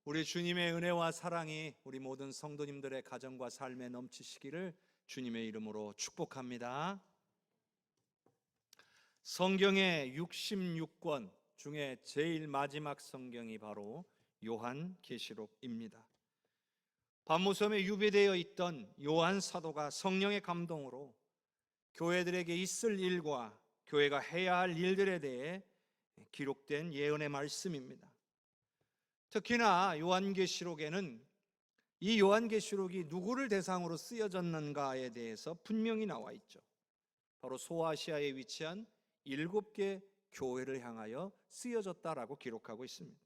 우리 주님의 은혜와 사랑이 우리 모든 성도님들의 가정과 삶에 넘치시기를 주님의 이름으로 축복합니다. 성경의 66권 중에 제일 마지막 성경이 바로 요한계시록입니다. 반모섬에 유배되어 있던 요한 사도가 성령의 감동으로 교회들에게 있을 일과 교회가 해야 할 일들에 대해 기록된 예언의 말씀입니다. 특히나 요한계시록에는 이 요한계시록이 누구를 대상으로 쓰여졌는가에 대해서 분명히 나와 있죠. 바로 소아시아에 위치한 7개 교회를 향하여 쓰여졌다라고 기록하고 있습니다.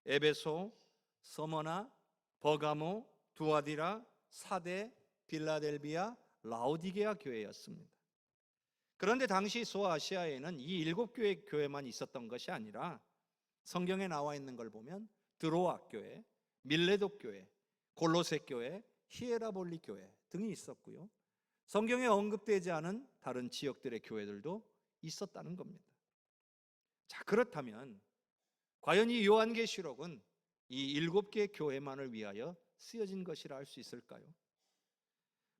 에베소, 서머나, 버가모, 두아디라, 사데, 빌라델비아, 라오디게아 교회였습니다. 그런데 당시 소아시아에는 이 7개의 교회만 있었던 것이 아니라 성경에 나와 있는 걸 보면 드로아 교회, 밀레도 교회, 골로새 교회, 히에라볼리 교회 등이 있었고요. 성경에 언급되지 않은 다른 지역들의 교회들도 있었다는 겁니다. 자, 그렇다면 과연 이 요한계시록은 이 7개 교회만을 위하여 쓰여진 것이라 할 수 있을까요?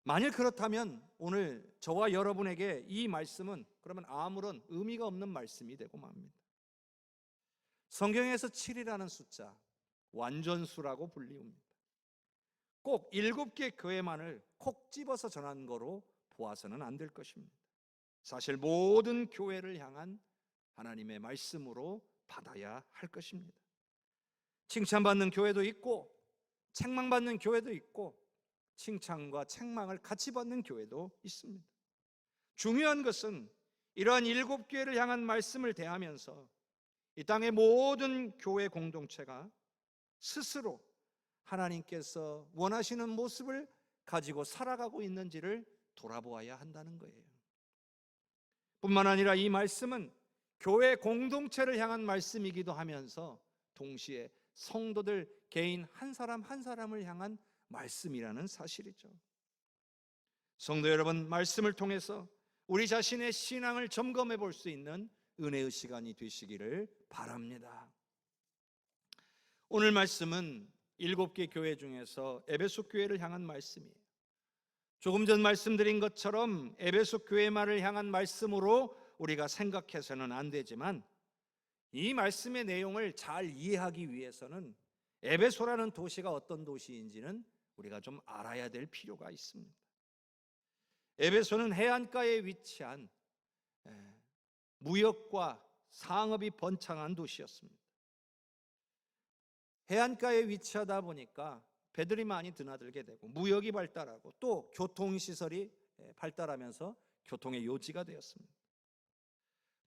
만일 그렇다면 오늘 저와 여러분에게 이 말씀은 그러면 아무런 의미가 없는 말씀이 되고 맙니다. 성경에서 7이라는 숫자, 완전수라고 불리웁니다. 꼭 7개 교회만을 콕 집어서 전한 거로 보아서는 안 될 것입니다. 사실 모든 교회를 향한 하나님의 말씀으로 받아야 할 것입니다. 칭찬받는 교회도 있고 책망받는 교회도 있고 칭찬과 책망을 같이 받는 교회도 있습니다. 중요한 것은 이러한 7교회를 향한 말씀을 대하면서 이 땅의 모든 교회 공동체가 스스로 하나님께서 원하시는 모습을 가지고 살아가고 있는지를 돌아보아야 한다는 거예요. 뿐만 아니라 이 말씀은 교회 공동체를 향한 말씀이기도 하면서 동시에 성도들 개인 한 사람 한 사람을 향한 말씀이라는 사실이죠. 성도 여러분, 말씀을 통해서 우리 자신의 신앙을 점검해 볼 수 있는 은혜의 시간이 되시기를 바랍니다. 오늘 말씀은 7개 교회 중에서 에베소 교회를 향한 말씀이에요. 조금 전 말씀드린 것처럼 에베소 교회만을 향한 말씀으로 우리가 생각해서는 안 되지만 이 말씀의 내용을 잘 이해하기 위해서는 에베소라는 도시가 어떤 도시인지는 우리가 좀 알아야 될 필요가 있습니다. 에베소는 해안가에 위치한 무역과 상업이 번창한 도시였습니다. 해안가에 위치하다 보니까 배들이 많이 드나들게 되고 무역이 발달하고 또 교통시설이 발달하면서 교통의 요지가 되었습니다.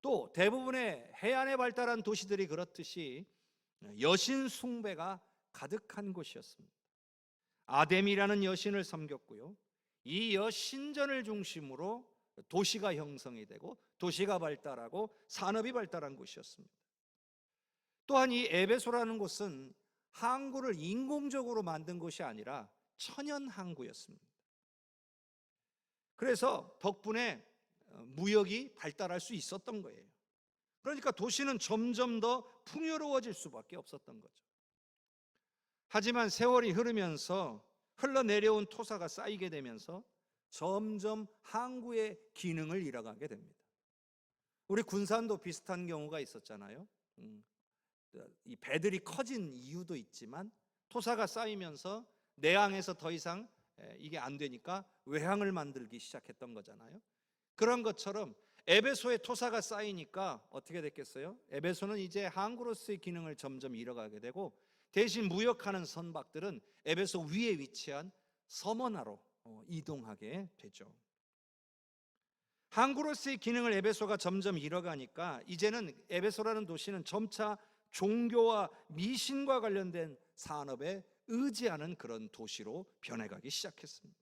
또 대부분의 해안에 발달한 도시들이 그렇듯이 여신 숭배가 가득한 곳이었습니다. 아뎀이라는 여신을 섬겼고요. 이 여신전을 중심으로 도시가 형성이 되고 도시가 발달하고 산업이 발달한 곳이었습니다. 또한 이 에베소라는 곳은 항구를 인공적으로 만든 곳이 아니라 천연 항구였습니다. 그래서 덕분에 무역이 발달할 수 있었던 거예요. 그러니까 도시는 점점 더 풍요로워질 수밖에 없었던 거죠. 하지만 세월이 흐르면서 흘러내려온 토사가 쌓이게 되면서 점점 항구의 기능을 잃어가게 됩니다. 우리 군산도 비슷한 경우가 있었잖아요. 이 배들이 커진 이유도 있지만 토사가 쌓이면서 내항에서 더 이상 이게 안 되니까 외항을 만들기 시작했던 거잖아요. 그런 것처럼 에베소에 토사가 쌓이니까 어떻게 됐겠어요? 에베소는 이제 항구로서의 기능을 점점 잃어가게 되고 대신 무역하는 선박들은 에베소 위에 위치한 서머나로 이동하게 되죠. 항구로서의 기능을 에베소가 점점 잃어가니까 이제는 에베소라는 도시는 점차 종교와 미신과 관련된 산업에 의지하는 그런 도시로 변해가기 시작했습니다.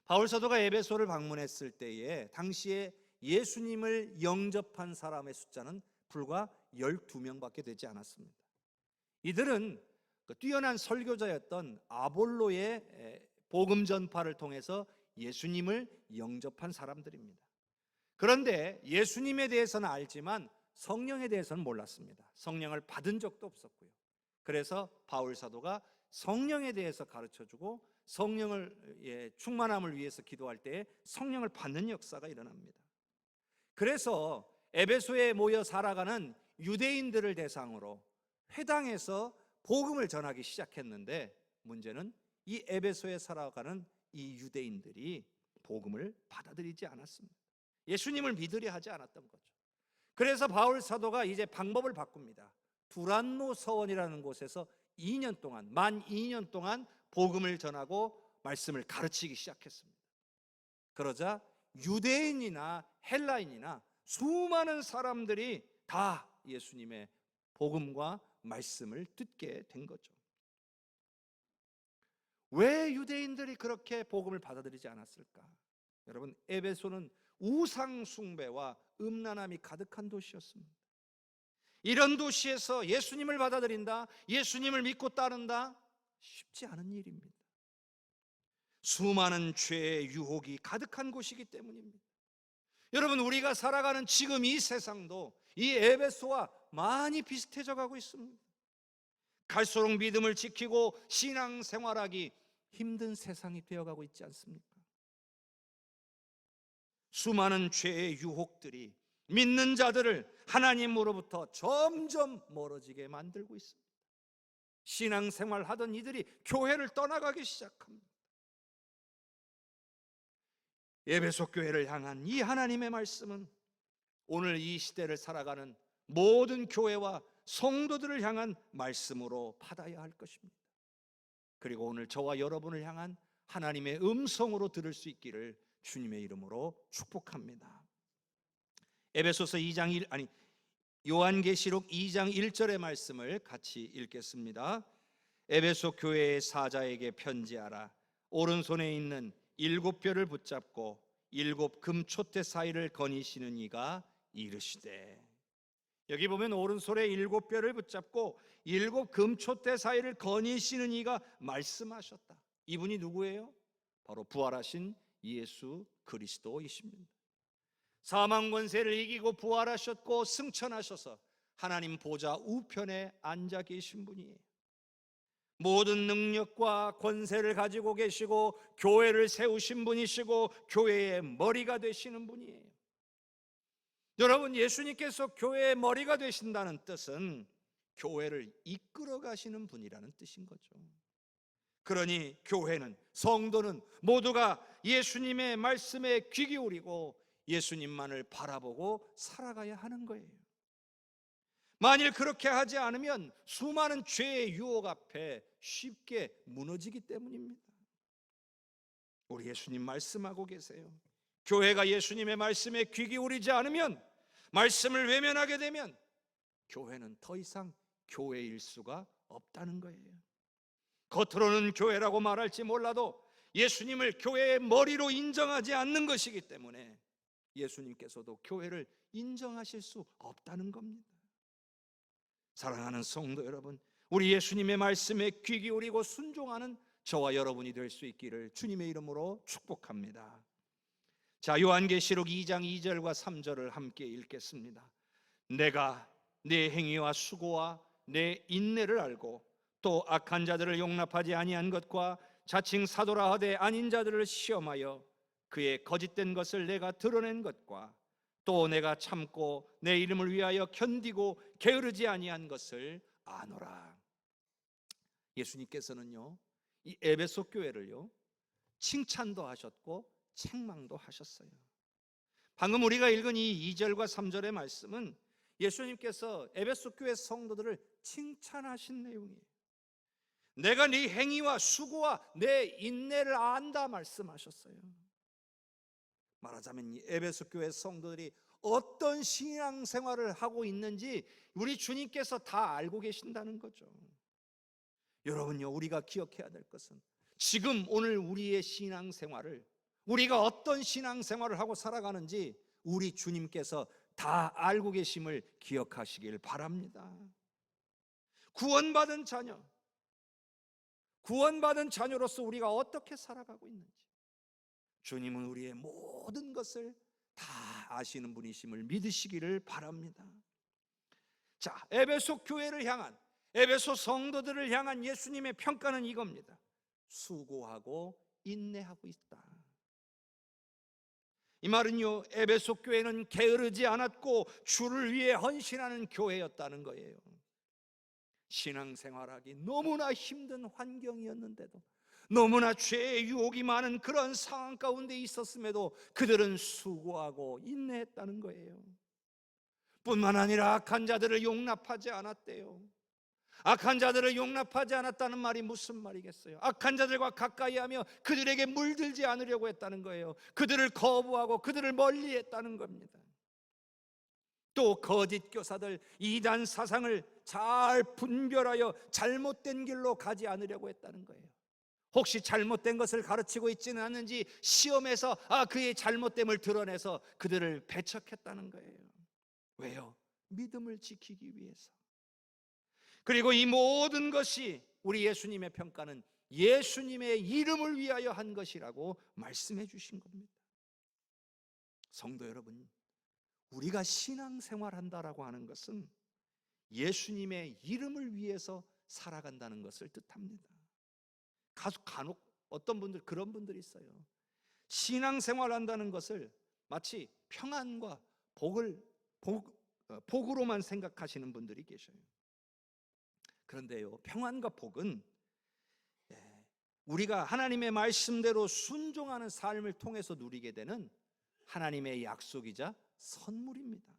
바울 사도가 에베소를 방문했을 때에 당시에 예수님을 영접한 사람의 숫자는 불과 12명밖에 되지 않았습니다. 이들은 뛰어난 설교자였던 아볼로의 복음 전파를 통해서 예수님을 영접한 사람들입니다. 그런데 예수님에 대해서는 알지만 성령에 대해서는 몰랐습니다. 성령을 받은 적도 없었고요. 그래서 바울 사도가 성령에 대해서 가르쳐주고 성령을 충만함을 위해서 기도할 때 성령을 받는 역사가 일어납니다. 그래서 에베소에 모여 살아가는 유대인들을 대상으로 회당에서 복음을 전하기 시작했는데, 문제는 이 에베소에 살아가는 이 유대인들이 복음을 받아들이지 않았습니다. 예수님을 믿으려 하지 않았던 거죠. 그래서 바울 사도가 이제 방법을 바꿉니다. 두란노 서원이라는 곳에서 만 2년 동안 복음을 전하고 말씀을 가르치기 시작했습니다. 그러자 유대인이나 헬라인이나 수많은 사람들이 다 예수님의 복음과 말씀을 듣게 된 거죠. 왜 유대인들이 그렇게 복음을 받아들이지 않았을까? 여러분, 에베소는 우상 숭배와 음란함이 가득한 도시였습니다. 이런 도시에서 예수님을 받아들인다, 예수님을 믿고 따른다, 쉽지 않은 일입니다. 수많은 죄의 유혹이 가득한 곳이기 때문입니다. 여러분, 우리가 살아가는 지금 이 세상도 이 에베소와 많이 비슷해져 가고 있습니다. 갈수록 믿음을 지키고 신앙생활하기 힘든 세상이 되어가고 있지 않습니까? 수많은 죄의 유혹들이 믿는 자들을 하나님으로부터 점점 멀어지게 만들고 있습니다. 신앙생활 하던 이들이 교회를 떠나가기 시작합니다. 에베소 교회를 향한 이 하나님의 말씀은 오늘 이 시대를 살아가는 모든 교회와 성도들을 향한 말씀으로 받아야 할 것입니다. 그리고 오늘 저와 여러분을 향한 하나님의 음성으로 들을 수 있기를 주님의 이름으로 축복합니다. 에베소서 요한계시록 2장 1절의 말씀을 같이 읽겠습니다. 에베소 교회의 사자에게 편지하라. 오른손에 있는 7뼈를 붙잡고 7 금초대 사이를 거니시는 이가 이르시되. 여기 보면 오른손에 7뼈를 붙잡고 7 금초대 사이를 거니시는 이가 말씀하셨다. 이분이 누구예요? 바로 부활하신 예수 그리스도이십니다. 사망 권세를 이기고 부활하셨고 승천하셔서 하나님 보좌 우편에 앉아 계신 분이에요. 모든 능력과 권세를 가지고 계시고 교회를 세우신 분이시고 교회의 머리가 되시는 분이에요. 여러분, 예수님께서 교회의 머리가 되신다는 뜻은 교회를 이끌어 가시는 분이라는 뜻인 거죠. 그러니 교회는, 성도는 모두가 예수님의 말씀에 귀 기울이고 예수님만을 바라보고 살아가야 하는 거예요. 만일 그렇게 하지 않으면 수많은 죄의 유혹 앞에 쉽게 무너지기 때문입니다. 우리 예수님 말씀하고 계세요. 교회가 예수님의 말씀에 귀 기울이지 않으면, 말씀을 외면하게 되면 교회는 더 이상 교회일 수가 없다는 거예요. 겉으로는 교회라고 말할지 몰라도 예수님을 교회의 머리로 인정하지 않는 것이기 때문에 예수님께서도 교회를 인정하실 수 없다는 겁니다. 사랑하는 성도 여러분, 우리 예수님의 말씀에 귀 기울이고 순종하는 저와 여러분이 될 수 있기를 주님의 이름으로 축복합니다. 자, 요한계시록 2장 2절과 3절을 함께 읽겠습니다. 내가 내 행위와 수고와 내 인내를 알고 또 악한 자들을 용납하지 아니한 것과 자칭 사도라 하되 아닌 자들을 시험하여 그의 거짓된 것을 내가 드러낸 것과 또 내가 참고 내 이름을 위하여 견디고 게으르지 아니한 것을 아노라. 예수님께서는요, 이 에베소 교회를요, 칭찬도 하셨고 책망도 하셨어요. 방금 우리가 읽은 이 2절과 3절의 말씀은 예수님께서 에베소 교회 성도들을 칭찬하신 내용이에요. 내가 네 행위와 수고와 내 인내를 안다 말씀하셨어요. 말하자면 이 에베소 교회 성도들이 어떤 신앙생활을 하고 있는지 우리 주님께서 다 알고 계신다는 거죠. 여러분요, 우리가 기억해야 될 것은 지금 오늘 우리의 신앙생활을, 우리가 어떤 신앙생활을 하고 살아가는지 우리 주님께서 다 알고 계심을 기억하시길 바랍니다. 구원받은 자녀로서 우리가 어떻게 살아가고 있는지 주님은 우리의 모든 것을 다 아시는 분이심을 믿으시기를 바랍니다. 자, 에베소 교회를 향한, 에베소 성도들을 향한 예수님의 평가는 이겁니다. 수고하고 인내하고 있다. 이 말은요, 에베소 교회는 게으르지 않았고 주를 위해 헌신하는 교회였다는 거예요. 신앙생활하기 너무나 힘든 환경이었는데도, 너무나 죄의 유혹이 많은 그런 상황 가운데 있었음에도 그들은 수고하고 인내했다는 거예요. 뿐만 아니라 악한 자들을 용납하지 않았대요. 악한 자들을 용납하지 않았다는 말이 무슨 말이겠어요? 악한 자들과 가까이 하며 그들에게 물들지 않으려고 했다는 거예요. 그들을 거부하고 그들을 멀리 했다는 겁니다. 또 거짓 교사들, 이단 사상을 잘 분별하여 잘못된 길로 가지 않으려고 했다는 거예요. 혹시 잘못된 것을 가르치고 있지는 않는지 시험에서 그의 잘못됨을 드러내서 그들을 배척했다는 거예요. 왜요? 믿음을 지키기 위해서. 그리고 이 모든 것이 우리 예수님의 평가는 예수님의 이름을 위하여 한 것이라고 말씀해 주신 겁니다. 성도 여러분, 우리가 신앙생활한다라고 하는 것은 예수님의 이름을 위해서 살아간다는 것을 뜻합니다. 간혹 어떤 분들, 그런 분들이 있어요. 신앙생활한다는 것을 마치 평안과 복으로만 생각하시는 분들이 계셔요. 그런데요, 평안과 복은 우리가 하나님의 말씀대로 순종하는 삶을 통해서 누리게 되는 하나님의 약속이자 선물입니다.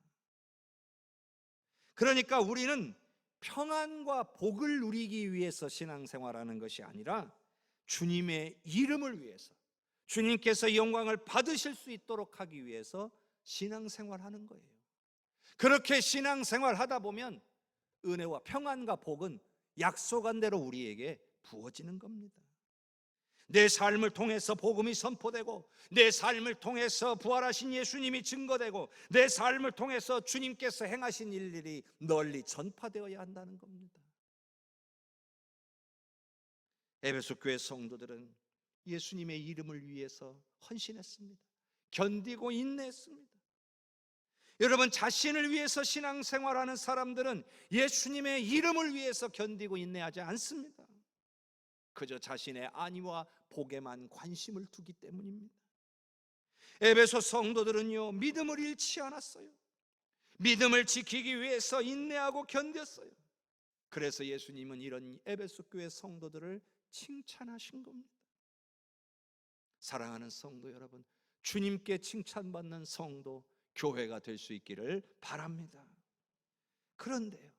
그러니까 우리는 평안과 복을 누리기 위해서 신앙생활하는 것이 아니라 주님의 이름을 위해서, 주님께서 영광을 받으실 수 있도록 하기 위해서 신앙생활하는 거예요. 그렇게 신앙생활하다 보면 은혜와 평안과 복은 약속한 대로 우리에게 부어지는 겁니다. 내 삶을 통해서 복음이 선포되고, 내 삶을 통해서 부활하신 예수님이 증거되고, 내 삶을 통해서 주님께서 행하신 일들이 널리 전파되어야 한다는 겁니다. 에베소 교회 성도들은 예수님의 이름을 위해서 헌신했습니다. 견디고 인내했습니다. 여러분, 자신을 위해서 신앙생활하는 사람들은 예수님의 이름을 위해서 견디고 인내하지 않습니다. 그저 자신의 안위와 복에만 관심을 두기 때문입니다. 에베소 성도들은요, 믿음을 잃지 않았어요. 믿음을 지키기 위해서 인내하고 견뎠어요. 그래서 예수님은 이런 에베소 교회 성도들을 칭찬하신 겁니다. 사랑하는 성도 여러분, 주님께 칭찬받는 성도, 교회가 될 수 있기를 바랍니다. 그런데요,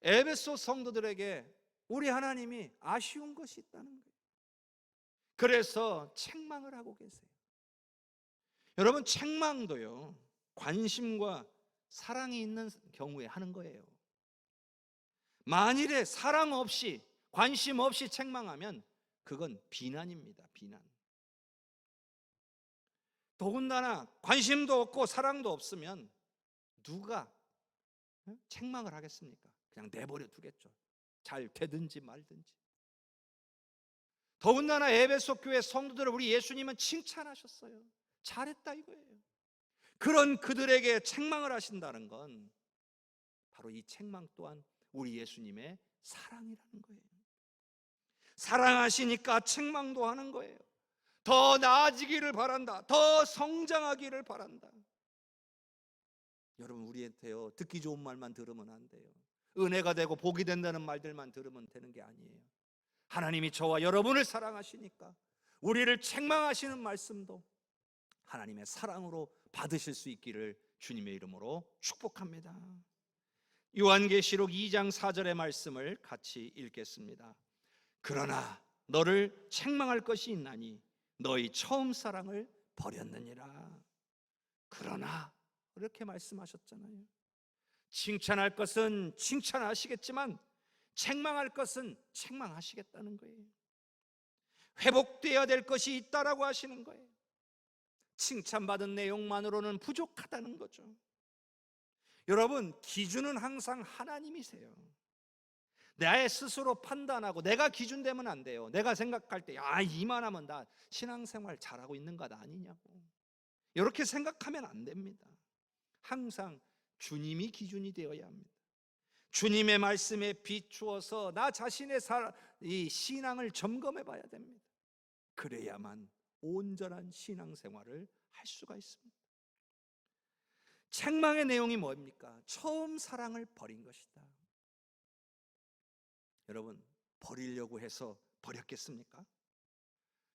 에베소 성도들에게 우리 하나님이 아쉬운 것이 있다는 거예요. 그래서 책망을 하고 계세요. 여러분, 책망도요, 관심과 사랑이 있는 경우에 하는 거예요. 만일에 사랑 없이, 관심 없이 책망하면 그건 비난입니다. 비난. 더군다나 관심도 없고 사랑도 없으면 누가 책망을 하겠습니까? 그냥 내버려 두겠죠. 잘 되든지 말든지. 더군다나 에베소 교회 성도들을 우리 예수님은 칭찬하셨어요. 잘했다 이거예요. 그런 그들에게 책망을 하신다는 건 바로 이 책망 또한 우리 예수님의 사랑이라는 거예요. 사랑하시니까 책망도 하는 거예요. 더 나아지기를 바란다. 더 성장하기를 바란다. 여러분, 우리한테요, 듣기 좋은 말만 들으면 안 돼요. 은혜가 되고 복이 된다는 말들만 들으면 되는 게 아니에요. 하나님이 저와 여러분을 사랑하시니까 우리를 책망하시는 말씀도 하나님의 사랑으로 받으실 수 있기를 주님의 이름으로 축복합니다. 요한계시록 2장 4절의 말씀을 같이 읽겠습니다. 그러나 너를 책망할 것이 있나니 너희 처음 사랑을 버렸느니라. 그러나 이렇게 말씀하셨잖아요. 칭찬할 것은 칭찬하시겠지만 책망할 것은 책망하시겠다는 거예요. 회복되어야 될 것이 있다라고 하시는 거예요. 칭찬받은 내용만으로는 부족하다는 거죠. 여러분, 기준은 항상 하나님이세요. 나의 스스로 판단하고 내가 기준 되면 안 돼요. 내가 생각할 때 이만하면 나 신앙생활 잘하고 있는 것 아니냐고, 이렇게 생각하면 안 됩니다. 항상 주님이 기준이 되어야 합니다. 주님의 말씀에 비추어서 나 자신의 이 신앙을 점검해 봐야 됩니다. 그래야만 온전한 신앙생활을 할 수가 있습니다. 책망의 내용이 뭡니까? 처음 사랑을 버린 것이다. 여러분, 버리려고 해서 버렸겠습니까?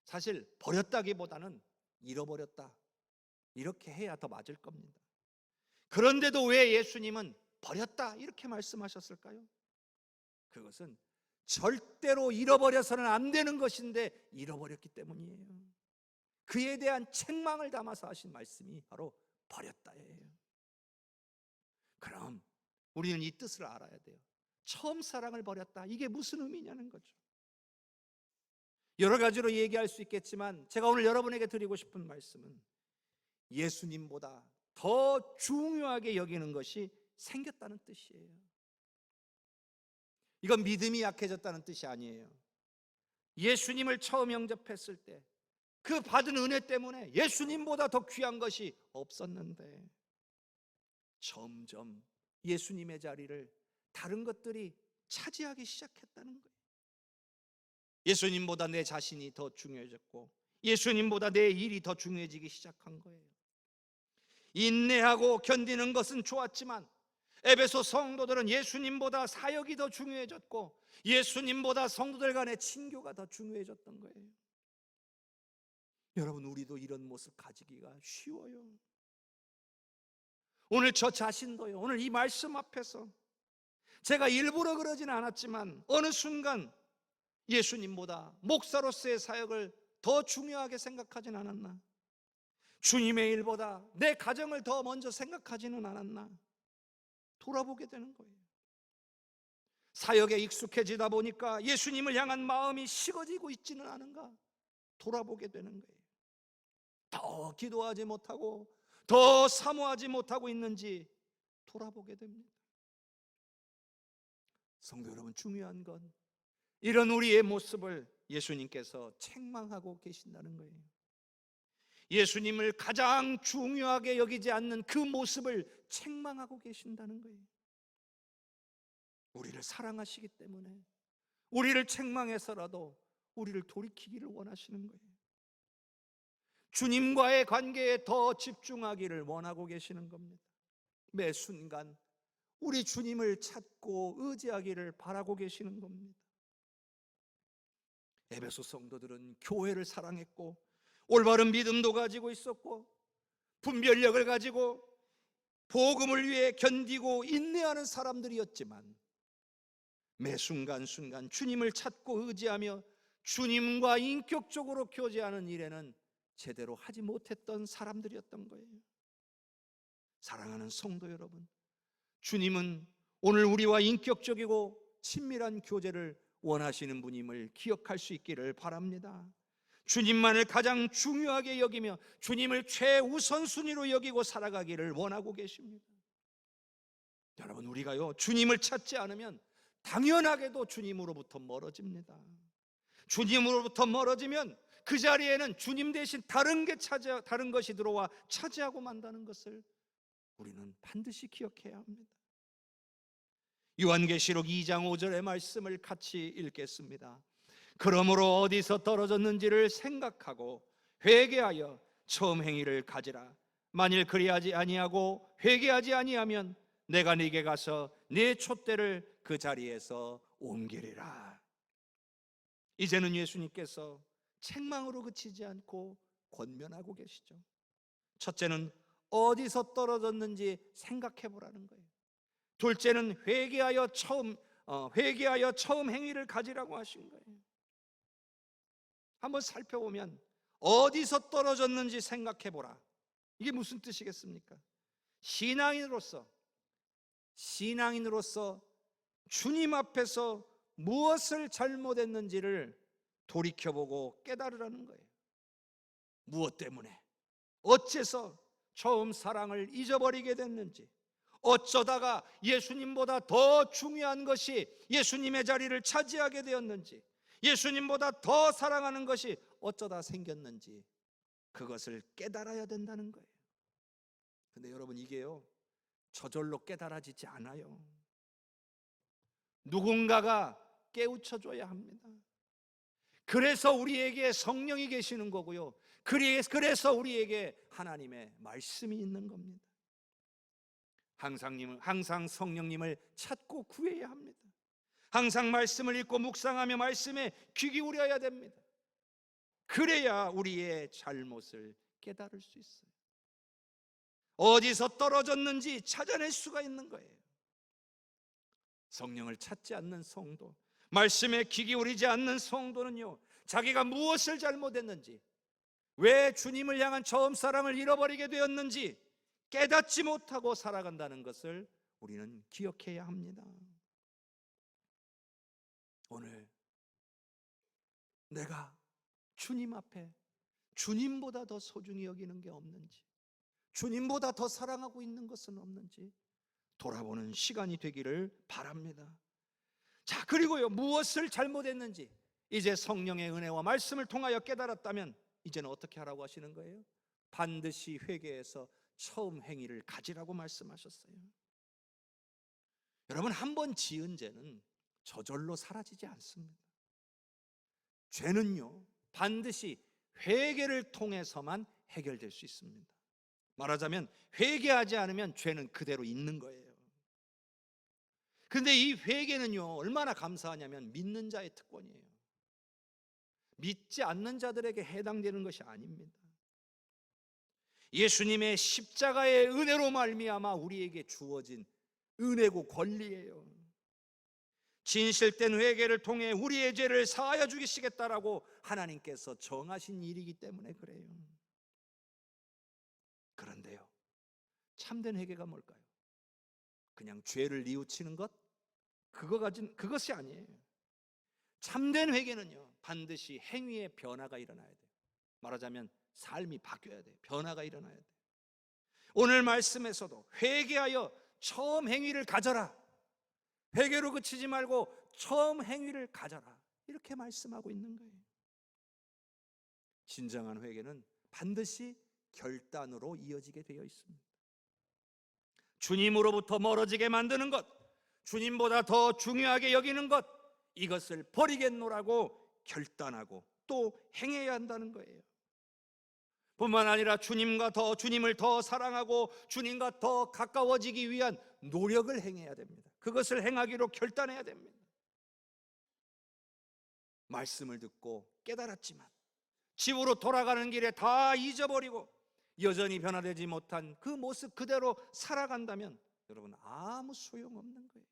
사실 버렸다기보다는 잃어버렸다, 이렇게 해야 더 맞을 겁니다. 그런데도 왜 예수님은 버렸다 이렇게 말씀하셨을까요? 그것은 절대로 잃어버려서는 안 되는 것인데 잃어버렸기 때문이에요. 그에 대한 책망을 담아서 하신 말씀이 바로 버렸다예요. 그럼 우리는 이 뜻을 알아야 돼요. 처음 사랑을 버렸다, 이게 무슨 의미냐는 거죠. 여러 가지로 얘기할 수 있겠지만 제가 오늘 여러분에게 드리고 싶은 말씀은 예수님보다 더 중요하게 여기는 것이 생겼다는 뜻이에요. 이건 믿음이 약해졌다는 뜻이 아니에요. 예수님을 처음 영접했을 때 그 받은 은혜 때문에 예수님보다 더 귀한 것이 없었는데 점점 예수님의 자리를 다른 것들이 차지하기 시작했다는 거예요. 예수님보다 내 자신이 더 중요해졌고 예수님보다 내 일이 더 중요해지기 시작한 거예요. 인내하고 견디는 것은 좋았지만 에베소 성도들은 예수님보다 사역이 더 중요해졌고 예수님보다 성도들 간의 친교가 더 중요해졌던 거예요. 여러분, 우리도 이런 모습 가지기가 쉬워요. 오늘 저 자신도요, 오늘 이 말씀 앞에서 제가 일부러 그러지는 않았지만 어느 순간 예수님보다 목사로서의 사역을 더 중요하게 생각하진 않았나? 주님의 일보다 내 가정을 더 먼저 생각하지는 않았나? 돌아보게 되는 거예요. 사역에 익숙해지다 보니까 예수님을 향한 마음이 식어지고 있지는 않은가? 돌아보게 되는 거예요. 더 기도하지 못하고 더 사모하지 못하고 있는지 돌아보게 됩니다. 성도 여러분, 중요한 건 이런 우리의 모습을 예수님께서 책망하고 계신다는 거예요. 예수님을 가장 중요하게 여기지 않는 그 모습을 책망하고 계신다는 거예요. 우리를 사랑하시기 때문에 우리를 책망해서라도 우리를 돌이키기를 원하시는 거예요. 주님과의 관계에 더 집중하기를 원하고 계시는 겁니다. 매 순간 우리 주님을 찾고 의지하기를 바라고 계시는 겁니다. 에베소 성도들은 교회를 사랑했고 올바른 믿음도 가지고 있었고 분별력을 가지고 복음을 위해 견디고 인내하는 사람들이었지만 매 순간순간 주님을 찾고 의지하며 주님과 인격적으로 교제하는 일에는 제대로 하지 못했던 사람들이었던 거예요. 사랑하는 성도 여러분, 주님은 오늘 우리와 인격적이고 친밀한 교제를 원하시는 분임을 기억할 수 있기를 바랍니다. 주님만을 가장 중요하게 여기며 주님을 최우선순위로 여기고 살아가기를 원하고 계십니다. 여러분, 우리가요 주님을 찾지 않으면 당연하게도 주님으로부터 멀어집니다. 주님으로부터 멀어지면 그 자리에는 주님 대신 다른 것이 들어와 차지하고 만다는 것을 우리는 반드시 기억해야 합니다. 요한계시록 2장 5절의 말씀을 같이 읽겠습니다. 그러므로 어디서 떨어졌는지를 생각하고 회개하여 처음 행위를 가지라. 만일 그리하지 아니하고 회개하지 아니하면 내가 네게 가서 네 촛대를 그 자리에서 옮기리라. 이제는 예수님께서 책망으로 그치지 않고 권면하고 계시죠. 첫째는 어디서 떨어졌는지 생각해 보라는 거예요. 둘째는 회개하여 처음 행위를 가지라고 하신 거예요. 한번 살펴보면 어디서 떨어졌는지 생각해 보라. 이게 무슨 뜻이겠습니까? 신앙인으로서 주님 앞에서 무엇을 잘못했는지를 돌이켜보고 깨달으라는 거예요. 무엇 때문에, 어째서 처음 사랑을 잊어버리게 됐는지, 어쩌다가 예수님보다 더 중요한 것이 예수님의 자리를 차지하게 되었는지, 예수님보다 더 사랑하는 것이 어쩌다 생겼는지 그것을 깨달아야 된다는 거예요. 근데 여러분, 이게요 저절로 깨달아지지 않아요. 누군가가 깨우쳐줘야 합니다. 그래서 우리에게 성령이 계시는 거고요. 그래서 우리에게 하나님의 말씀이 있는 겁니다. 항상 성령님을 찾고 구해야 합니다. 항상 말씀을 읽고 묵상하며 말씀에 귀 기울여야 됩니다. 그래야 우리의 잘못을 깨달을 수 있어요. 어디서 떨어졌는지 찾아낼 수가 있는 거예요. 성령을 찾지 않는 성도, 말씀에 귀 기울이지 않는 성도는요, 자기가 무엇을 잘못했는지, 왜 주님을 향한 처음 사랑을 잃어버리게 되었는지 깨닫지 못하고 살아간다는 것을 우리는 기억해야 합니다. 오늘 내가 주님 앞에 주님보다 더 소중히 여기는 게 없는지, 주님보다 더 사랑하고 있는 것은 없는지 돌아보는 시간이 되기를 바랍니다. 자, 그리고요, 무엇을 잘못했는지 이제 성령의 은혜와 말씀을 통하여 깨달았다면 이제는 어떻게 하라고 하시는 거예요? 반드시 회개해서 처음 행위를 가지라고 말씀하셨어요. 여러분, 한 번 지은 죄는 저절로 사라지지 않습니다. 죄는요, 반드시 회개를 통해서만 해결될 수 있습니다. 말하자면 회개하지 않으면 죄는 그대로 있는 거예요. 그런데 이 회개는요, 얼마나 감사하냐면 믿는 자의 특권이에요. 믿지 않는 자들에게 해당되는 것이 아닙니다. 예수님의 십자가의 은혜로 말미암아 우리에게 주어진 은혜고 권리예요. 진실된 회개를 통해 우리의 죄를 사하여 주시겠다라고 하나님께서 정하신 일이기 때문에 그래요. 그런데요, 참된 회개가 뭘까요? 그냥 죄를 뉘우치는 것? 그것이 아니에요. 참된 회개는요, 반드시 행위의 변화가 일어나야 돼요. 말하자면 삶이 바뀌어야 돼요. 변화가 일어나야 돼요. 오늘 말씀에서도 회개하여 처음 행위를 가져라, 회개로 그치지 말고 처음 행위를 가져라, 이렇게 말씀하고 있는 거예요. 진정한 회개는 반드시 결단으로 이어지게 되어 있습니다. 주님으로부터 멀어지게 만드는 것, 주님보다 더 중요하게 여기는 것, 이것을 버리겠노라고 결단하고 또 행해야 한다는 거예요. 뿐만 아니라 주님을 더 사랑하고 주님과 더 가까워지기 위한 노력을 행해야 됩니다. 그것을 행하기로 결단해야 됩니다. 말씀을 듣고 깨달았지만 집으로 돌아가는 길에 다 잊어버리고 여전히 변화되지 못한 그 모습 그대로 살아간다면 여러분, 아무 소용없는 거예요.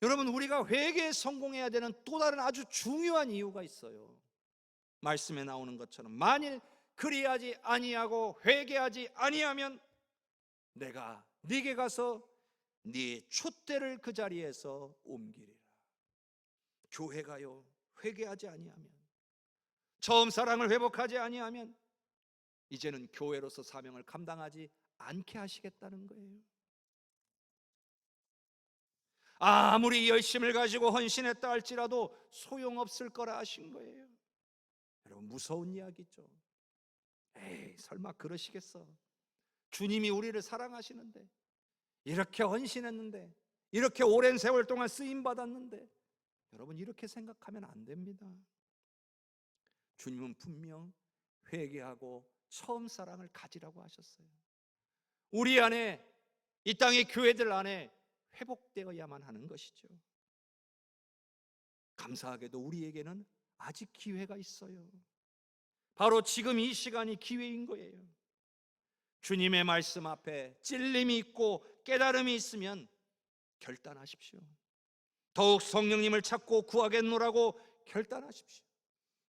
여러분, 우리가 회개에 성공해야 되는 또 다른 아주 중요한 이유가 있어요. 말씀에 나오는 것처럼 만일 그리하지 아니하고 회개하지 아니하면 내가 네게 가서 네 촛대를 그 자리에서 옮기리라. 교회가요, 회개하지 아니하면, 처음 사랑을 회복하지 아니하면 이제는 교회로서 사명을 감당하지 않게 하시겠다는 거예요. 아무리 열심을 가지고 헌신했다 할지라도 소용없을 거라 하신 거예요. 여러분, 무서운 이야기죠. 에이, 설마 그러시겠어? 주님이 우리를 사랑하시는데, 이렇게 헌신했는데, 이렇게 오랜 세월 동안 쓰임 받았는데, 여러분, 이렇게 생각하면 안 됩니다. 주님은 분명 회개하고 처음 사랑을 가지라고 하셨어요. 우리 안에, 이 땅의 교회들 안에 회복되어야만 하는 것이죠. 감사하게도 우리에게는 아직 기회가 있어요. 바로 지금 이 시간이 기회인 거예요. 주님의 말씀 앞에 찔림이 있고 깨달음이 있으면 결단하십시오. 더욱 성령님을 찾고 구하겠노라고 결단하십시오.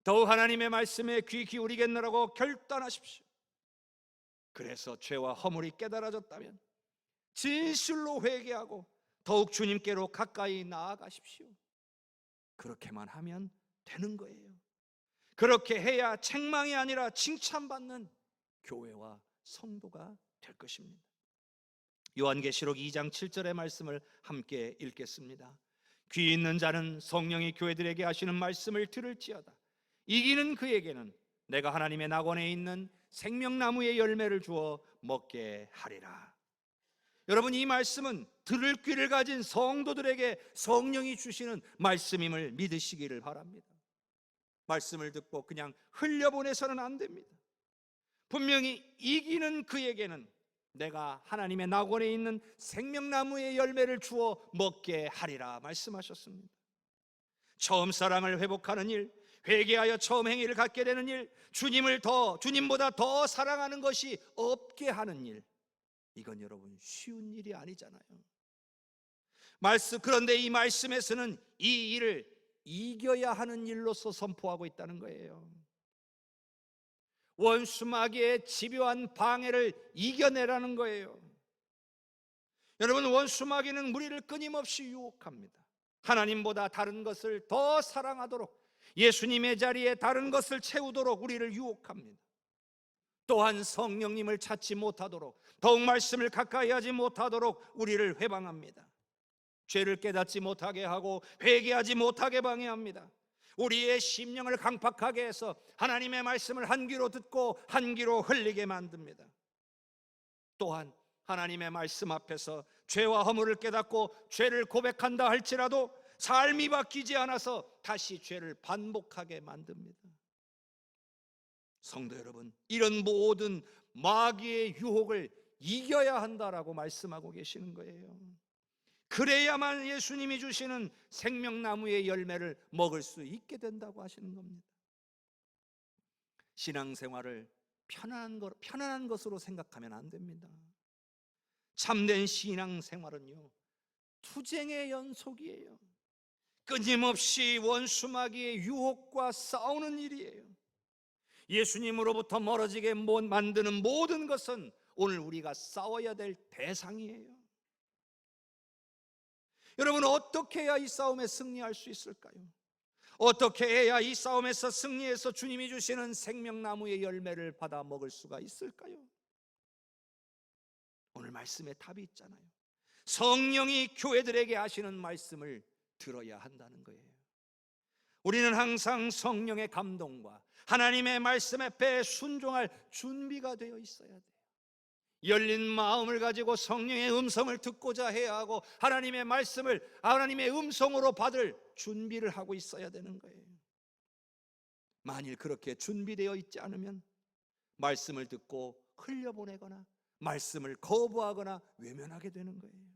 더욱 하나님의 말씀에 귀 기울이겠노라고 결단하십시오. 그래서 죄와 허물이 깨달아졌다면 진실로 회개하고 더욱 주님께로 가까이 나아가십시오. 그렇게만 하면 되는 거예요. 그렇게 해야 책망이 아니라 칭찬받는 교회와 성도가 될 것입니다. 요한계시록 2장 7절의 말씀을 함께 읽겠습니다. 귀 있는 자는 성령이 교회들에게 하시는 말씀을 들을지어다. 이기는 그에게는 내가 하나님의 낙원에 있는 생명나무의 열매를 주어 먹게 하리라. 여러분, 이 말씀은 들을 귀를 가진 성도들에게 성령이 주시는 말씀임을 믿으시기를 바랍니다. 말씀을 듣고 그냥 흘려보내서는 안 됩니다. 분명히 이기는 그에게는 내가 하나님의 낙원에 있는 생명나무의 열매를 주어 먹게 하리라 말씀하셨습니다. 처음 사랑을 회복하는 일, 회개하여 처음 행위를 갖게 되는 일, 주님보다 더 사랑하는 것이 없게 하는 일, 이건 여러분 쉬운 일이 아니잖아요. 그런데 이 말씀에서는 이 일을 이겨야 하는 일로서 선포하고 있다는 거예요. 원수 마귀의 집요한 방해를 이겨내라는 거예요. 여러분, 원수 마귀는 우리를 끊임없이 유혹합니다. 하나님보다 다른 것을 더 사랑하도록, 예수님의 자리에 다른 것을 채우도록 우리를 유혹합니다. 또한 성령님을 찾지 못하도록, 더욱 말씀을 가까이 하지 못하도록 우리를 회방합니다. 죄를 깨닫지 못하게 하고 회개하지 못하게 방해합니다. 우리의 심령을 강팍하게 해서 하나님의 말씀을 한 귀로 듣고 한 귀로 흘리게 만듭니다. 또한 하나님의 말씀 앞에서 죄와 허물을 깨닫고 죄를 고백한다 할지라도 삶이 바뀌지 않아서 다시 죄를 반복하게 만듭니다. 성도 여러분, 이런 모든 마귀의 유혹을 이겨야 한다라고 말씀하고 계시는 거예요. 그래야만 예수님이 주시는 생명나무의 열매를 먹을 수 있게 된다고 하시는 겁니다. 신앙생활을 편안한 것으로 생각하면 안 됩니다. 참된 신앙생활은요, 투쟁의 연속이에요. 끊임없이 원수 마귀의 유혹과 싸우는 일이에요. 예수님으로부터 멀어지게 만드는 모든 것은 오늘 우리가 싸워야 될 대상이에요. 여러분, 어떻게 해야 이 싸움에 승리할 수 있을까요? 어떻게 해야 이 싸움에서 승리해서 주님이 주시는 생명나무의 열매를 받아 먹을 수가 있을까요? 오늘 말씀에 답이 있잖아요. 성령이 교회들에게 하시는 말씀을 들어야 한다는 거예요. 우리는 항상 성령의 감동과 하나님의 말씀 앞에 순종할 준비가 되어 있어야 돼요. 열린 마음을 가지고 성령의 음성을 듣고자 해야 하고, 하나님의 말씀을 하나님의 음성으로 받을 준비를 하고 있어야 되는 거예요. 만일 그렇게 준비되어 있지 않으면 말씀을 듣고 흘려보내거나 말씀을 거부하거나 외면하게 되는 거예요.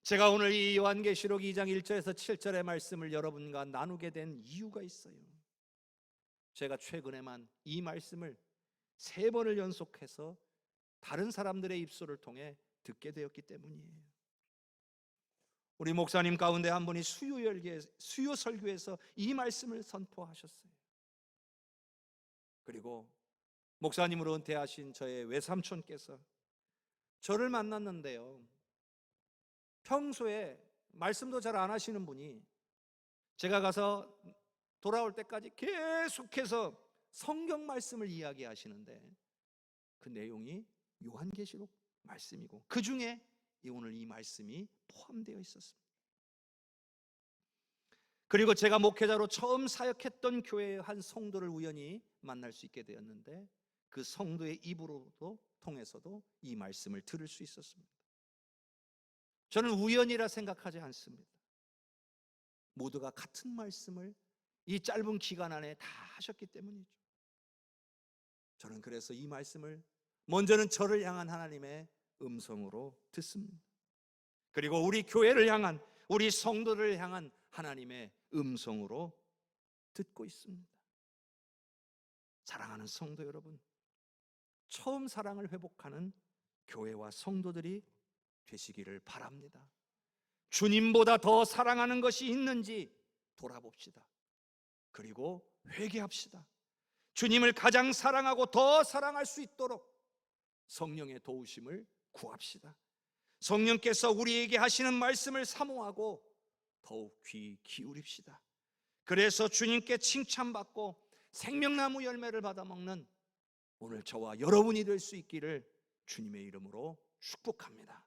제가 오늘 이 요한계시록 2장 1절에서 7절의 말씀을 여러분과 나누게 된 이유가 있어요. 제가 최근에만 이 말씀을 3번을 연속해서 다른 사람들의 입술을 통해 듣게 되었기 때문이에요. 우리 목사님 가운데 한 분이 수요 설교에서 이 말씀을 선포하셨어요. 그리고 목사님으로 은퇴하신 저의 외삼촌께서 저를 만났는데요, 평소에 말씀도 잘 안 하시는 분이 제가 가서 돌아올 때까지 계속해서 성경 말씀을 이야기하시는데, 그 내용이 요한계시록 말씀이고 그 중에 오늘 이 말씀이 포함되어 있었습니다. 그리고 제가 목회자로 처음 사역했던 교회의 한 성도를 우연히 만날 수 있게 되었는데, 그 성도의 입으로도 통해서도 이 말씀을 들을 수 있었습니다. 저는 우연이라 생각하지 않습니다. 모두가 같은 말씀을 이 짧은 기간 안에 다 하셨기 때문이죠. 저는 그래서 이 말씀을 먼저는 저를 향한 하나님의 음성으로 듣습니다. 그리고 우리 교회를 향한, 우리 성도를 향한 하나님의 음성으로 듣고 있습니다. 사랑하는 성도 여러분, 처음 사랑을 회복하는 교회와 성도들이 되시기를 바랍니다. 주님보다 더 사랑하는 것이 있는지 돌아봅시다. 그리고 회개합시다. 주님을 가장 사랑하고 더 사랑할 수 있도록 성령의 도우심을 구합시다. 성령께서 우리에게 하시는 말씀을 사모하고 더욱 귀 기울입시다. 그래서 주님께 칭찬받고 생명나무 열매를 받아먹는 오늘 저와 여러분이 될 수 있기를 주님의 이름으로 축복합니다.